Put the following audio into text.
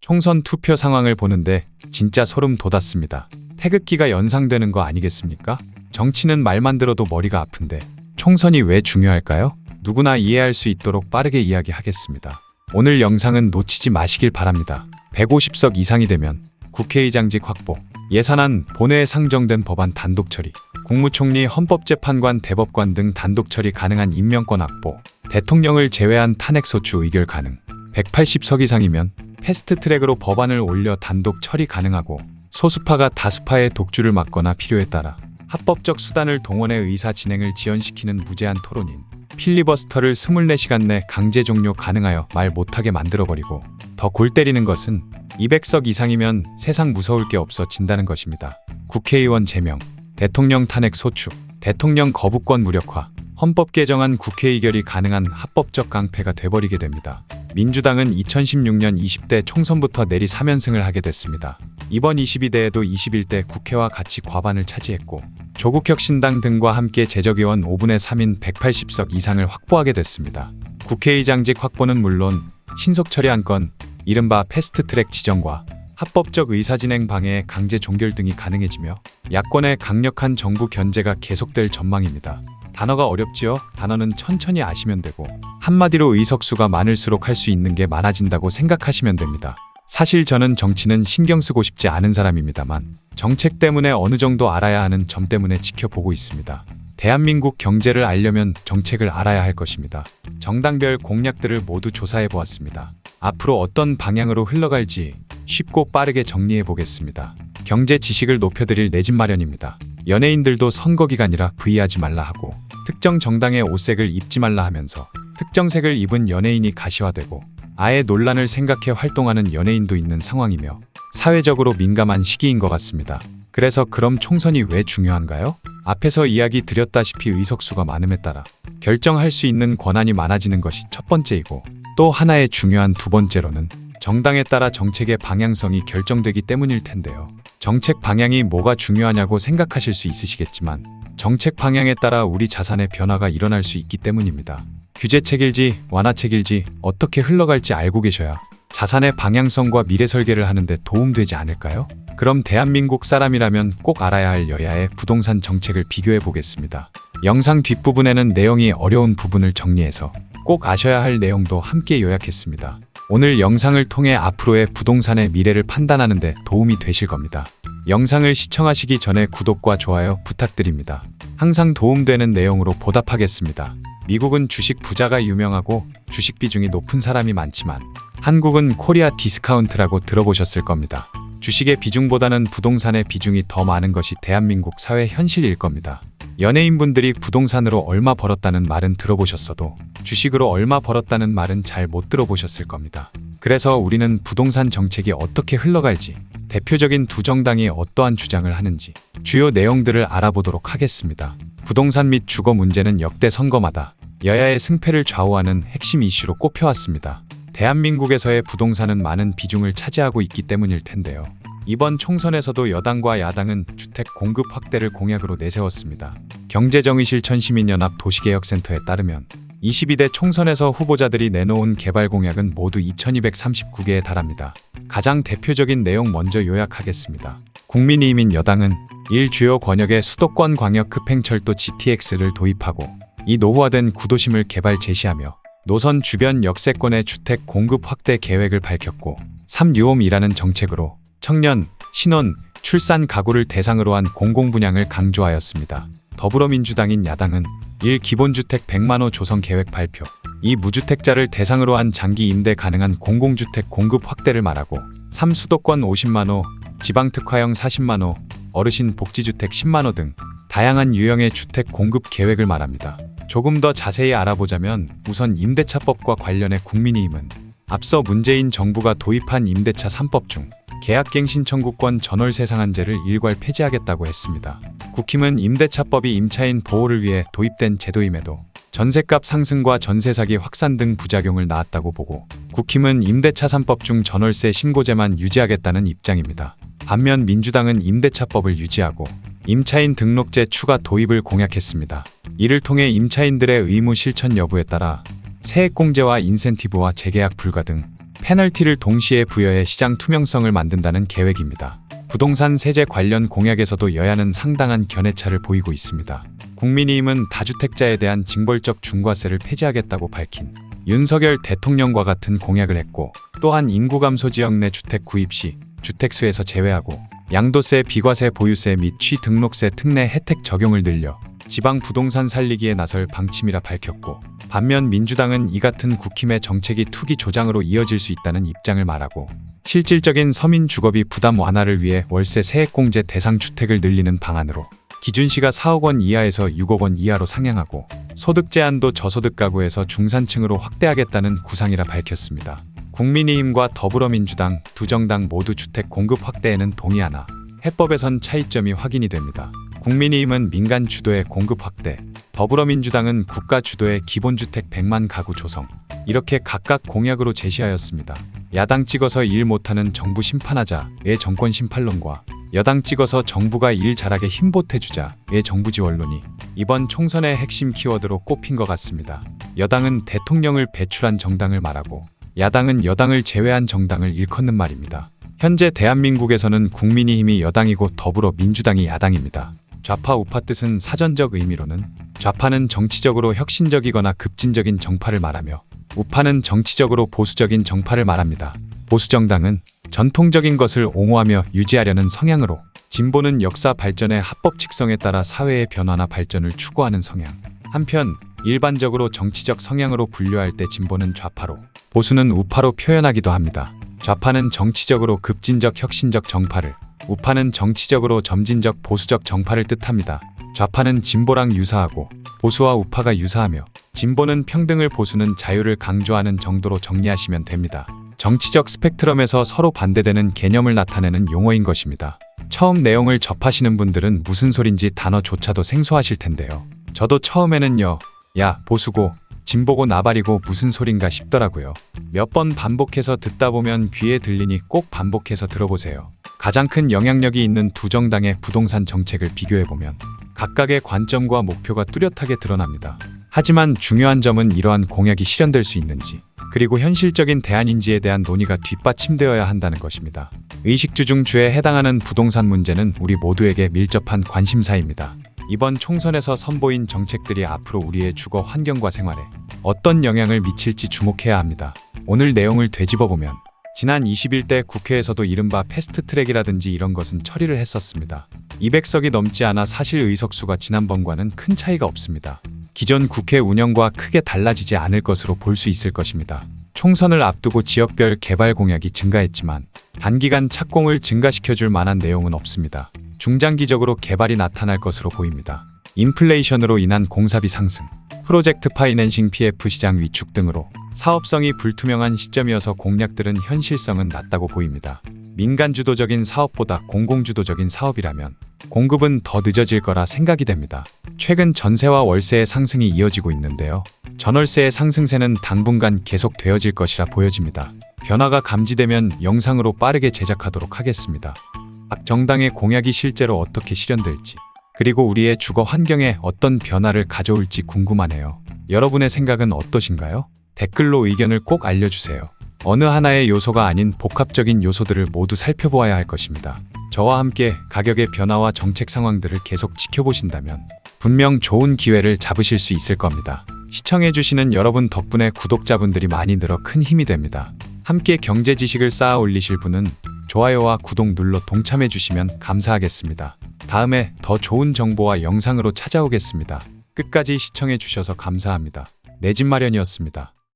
총선 투표 상황을 보는데 진짜 소름 돋았습니다. 태극기가 연상되는 거 아니겠습니까? 정치는 말만 들어도 머리가 아픈데 총선이 왜 중요할까요? 누구나 이해할 수 있도록 빠르게 이야기하겠습니다. 오늘 영상은 놓치지 마시길 바랍니다. 150석 이상이 되면 국회의장직 확보, 예산안 본회에 상정된 법안 단독 처리, 국무총리, 헌법재판관, 대법관 등 단독 처리 가능한 임명권 확보, 대통령을 제외한 탄핵소추 의결 가능, 180석 이상이면 패스트트랙으로 법안을 올려 단독 처리 가능하고, 소수파가 다수파의 독주를 막거나 필요에 따라 합법적 수단을 동원해 의사 진행을 지연시키는 무제한 토론인 필리버스터를 24시간 내 강제 종료 가능하여 말 못하게 만들어버리고, 더 골 때리는 것은 200석 이상이면 세상 무서울 게 없어진다는 것입니다. 국회의원 제명, 대통령 탄핵 소추, 대통령 거부권 무력화, 헌법 개정안 국회 의결이 가능한 합법적 깡패가 돼버리게 됩니다. 민주당은 2016년 20대 총선부터 내리 3연승을 하게 됐습니다. 이번 22대에도 21대 국회와 같이 과반을 차지했고, 조국혁신당 등과 함께 재적의원 5분의 3인 180석 이상을 확보하게 됐습니다. 국회의장직 확보는 물론 신속 처리 안건, 이른바 패스트트랙 지정과 합법적 의사진행 방해의 강제 종결 등이 가능해지며 야권의 강력한 정부 견제가 계속될 전망입니다. 단어가 어렵지요? 단어는 천천히 아시면 되고, 한마디로 의석수가 많을수록 할 수 있는 게 많아진다고 생각하시면 됩니다. 사실 저는 정치는 신경 쓰고 싶지 않은 사람입니다만, 정책 때문에 어느 정도 알아야 하는 점 때문에 지켜보고 있습니다. 대한민국 경제를 알려면 정책을 알아야 할 것입니다. 정당별 공약들을 모두 조사해 보았습니다. 앞으로 어떤 방향으로 흘러갈지 쉽고 빠르게 정리해 보겠습니다. 경제 지식을 높여드릴 내 집 마련입니다. 연예인들도 선거 기간이라 부의하지 말라 하고, 특정 정당의 옷색을 입지 말라 하면서 특정 색을 입은 연예인이 가시화되고, 아예 논란을 생각해 활동하는 연예인도 있는 상황이며 사회적으로 민감한 시기인 것 같습니다. 그래서 그럼 총선이 왜 중요한가요? 앞에서 이야기 드렸다시피 의석수가 많음에 따라 결정할 수 있는 권한이 많아지는 것이 첫 번째이고, 또 하나의 중요한 두 번째로는 정당에 따라 정책의 방향성이 결정되기 때문일 텐데요. 정책 방향이 뭐가 중요하냐고 생각하실 수 있으시겠지만, 정책 방향에 따라 우리 자산의 변화가 일어날 수 있기 때문입니다. 규제책일지 완화책일지 어떻게 흘러갈지 알고 계셔야 자산의 방향성과 미래 설계를 하는데 도움되지 않을까요? 그럼 대한민국 사람이라면 꼭 알아야 할 여야의 부동산 정책을 비교해 보겠습니다. 영상 뒷부분에는 내용이 어려운 부분을 정리해서 꼭 아셔야 할 내용도 함께 요약했습니다. 오늘 영상을 통해 앞으로의 부동산의 미래를 판단하는 데 도움이 되실 겁니다. 영상을 시청하시기 전에 구독과 좋아요 부탁드립니다. 항상 도움되는 내용으로 보답하겠습니다. 미국은 주식 부자가 유명하고 주식 비중이 높은 사람이 많지만, 한국은 코리아 디스카운트라고 들어보셨을 겁니다. 주식의 비중보다는 부동산의 비중이 더 많은 것이 대한민국 사회 현실일 겁니다. 연예인분들이 부동산으로 얼마 벌었다는 말은 들어보셨어도 주식으로 얼마 벌었다는 말은 잘 못 들어보셨을 겁니다. 그래서 우리는 부동산 정책이 어떻게 흘러갈지, 대표적인 두 정당이 어떠한 주장을 하는지 주요 내용들을 알아보도록 하겠습니다. 부동산 및 주거 문제는 역대 선거마다 여야의 승패를 좌우하는 핵심 이슈로 꼽혀왔습니다. 대한민국에서의 부동산은 많은 비중을 차지하고 있기 때문일 텐데요. 이번 총선에서도 여당과 야당은 주택 공급 확대를 공약으로 내세웠습니다. 경제정의실천시민연합 도시개혁센터에 따르면 22대 총선에서 후보자들이 내놓은 개발 공약은 모두 2239개에 달합니다. 가장 대표적인 내용 먼저 요약하겠습니다. 국민의힘인 여당은 1. 주요 권역에 수도권 광역급행철도 GTX를 도입하고, 이 노후화된 구도심을 개발 제시하며 노선 주변 역세권의 주택 공급 확대 계획을 밝혔고, 3. 뉴홈이라는 정책으로 청년, 신혼, 출산 가구를 대상으로 한 공공분양을 강조하였습니다. 더불어민주당인 야당은 1. 기본주택 100만호 조성 계획 발표, 2. 무주택자를 대상으로 한 장기 임대 가능한 공공주택 공급 확대를 말하고, 3. 수도권 50만호, 지방특화형 40만호, 어르신 복지주택 10만호 등 다양한 유형의 주택 공급 계획을 말합니다. 조금 더 자세히 알아보자면, 우선 임대차법과 관련해 국민의힘은 앞서 문재인 정부가 도입한 임대차 3법 중 계약갱신 청구권 전월세 상한제를 일괄 폐지하겠다고 했습니다. 국힘은 임대차법이 임차인 보호를 위해 도입된 제도임에도 전셋값 상승과 전세 사기 확산 등 부작용을 낳았다고 보고, 국힘은 임대차 3법 중 전월세 신고제만 유지하겠다는 입장입니다. 반면 민주당은 임대차법을 유지하고 임차인 등록제 추가 도입을 공약했습니다. 이를 통해 임차인들의 의무 실천 여부에 따라 세액공제와 인센티브와 재계약 불가 등 페널티를 동시에 부여해 시장 투명성을 만든다는 계획입니다. 부동산 세제 관련 공약에서도 여야는 상당한 견해차를 보이고 있습니다. 국민의힘은 다주택자에 대한 징벌적 중과세를 폐지하겠다고 밝힌 윤석열 대통령과 같은 공약을 했고, 또한 인구 감소 지역 내 주택 구입 시 주택수에서 제외하고 양도세, 비과세, 보유세 및 취등록세 특례 혜택 적용을 늘려 지방 부동산 살리기에 나설 방침이라 밝혔고, 반면 민주당은 이 같은 국힘의 정책이 투기 조장으로 이어질 수 있다는 입장을 말하고, 실질적인 서민 주거비 부담 완화를 위해 월세 세액공제 대상 주택을 늘리는 방안으로 기준시가 4억 원 이하에서 6억 원 이하로 상향하고, 소득 제한도 저소득 가구에서 중산층으로 확대하겠다는 구상이라 밝혔습니다. 국민의힘과 더불어민주당 두 정당 모두 주택 공급 확대에는 동의하나 해법에선 차이점이 확인이 됩니다. 국민의힘은 민간 주도의 공급 확대, 더불어민주당은 국가 주도의 기본주택 100만 가구 조성, 이렇게 각각 공약으로 제시하였습니다. 야당 찍어서 일 못하는 정부 심판하자의 정권 심판론과 여당 찍어서 정부가 일 잘하게 힘보태주자의 정부 지원론이 이번 총선의 핵심 키워드로 꼽힌 것 같습니다. 여당은 대통령을 배출한 정당을 말하고, 야당은 여당을 제외한 정당을 일컫는 말입니다. 현재 대한민국에서는 국민의힘이 여당이고 더불어민주당이 야당입니다. 좌파 우파 뜻은 사전적 의미로는 좌파는 정치적으로 혁신적이거나 급진적인 정파를 말하며 우파는 정치적으로 보수적인 정파를 말합니다. 보수정당은 전통적인 것을 옹호하며 유지하려는 성향으로, 진보는 역사 발전의 합법칙성에 따라 사회의 변화나 발전을 추구하는 성향. 한편 일반적으로 정치적 성향으로 분류할 때 진보는 좌파로, 보수는 우파로 표현하기도 합니다. 좌파는 정치적으로 급진적 혁신적 정파를, 우파는 정치적으로 점진적 보수적 정파를 뜻합니다. 좌파는 진보랑 유사하고 보수와 우파가 유사하며, 진보는 평등을, 보수는 자유를 강조하는 정도로 정리하시면 됩니다. 정치적 스펙트럼에서 서로 반대되는 개념을 나타내는 용어인 것입니다. 처음 내용을 접하시는 분들은 무슨 소린지 단어조차도 생소하실 텐데요. 저도 처음에는요, 야, 보수고 진보고 나발이고 무슨 소린가 싶더라고요. 몇 번 반복해서 듣다 보면 귀에 들리니 꼭 반복해서 들어보세요. 가장 큰 영향력이 있는 두 정당의 부동산 정책을 비교해보면 각각의 관점과 목표가 뚜렷하게 드러납니다. 하지만 중요한 점은 이러한 공약이 실현될 수 있는지, 그리고 현실적인 대안인지에 대한 논의가 뒷받침되어야 한다는 것입니다. 의식주 중 주에 해당하는 부동산 문제는 우리 모두에게 밀접한 관심사입니다. 이번 총선에서 선보인 정책들이 앞으로 우리의 주거 환경과 생활에 어떤 영향을 미칠지 주목해야 합니다. 오늘 내용을 되짚어보면 지난 21대 국회에서도 이른바 패스트트랙이라든지 이런 것은 처리를 했었습니다. 200석이 넘지 않아 사실 의석수가 지난번과는 큰 차이가 없습니다. 기존 국회 운영과 크게 달라지지 않을 것으로 볼 수 있을 것입니다. 총선을 앞두고 지역별 개발 공약이 증가했지만 단기간 착공을 증가시켜줄 만한 내용은 없습니다. 중장기적으로 개발이 나타날 것으로 보입니다. 인플레이션으로 인한 공사비 상승, 프로젝트 파이낸싱 PF 시장 위축 등으로 사업성이 불투명한 시점이어서 공약들은 현실성은 낮다고 보입니다. 민간주도적인 사업보다 공공주도적인 사업이라면 공급은 더 늦어질 거라 생각이 됩니다. 최근 전세와 월세의 상승이 이어지고 있는데요. 전월세의 상승세는 당분간 계속되어질 것이라 보여집니다. 변화가 감지되면 영상으로 빠르게 제작하도록 하겠습니다. 각 정당의 공약이 실제로 어떻게 실현될지, 그리고 우리의 주거 환경에 어떤 변화를 가져올지 궁금하네요. 여러분의 생각은 어떠신가요? 댓글로 의견을 꼭 알려주세요. 어느 하나의 요소가 아닌 복합적인 요소들을 모두 살펴보아야 할 것입니다. 저와 함께 가격의 변화와 정책 상황들을 계속 지켜보신다면 분명 좋은 기회를 잡으실 수 있을 겁니다. 시청해주시는 여러분 덕분에 구독자분들이 많이 늘어 큰 힘이 됩니다. 함께 경제 지식을 쌓아 올리실 분은 좋아요와 구독 눌러 동참해주시면 감사하겠습니다. 다음에 더 좋은 정보와 영상으로 찾아오겠습니다. 끝까지 시청해주셔서 감사합니다. 내 집 마련이었습니다.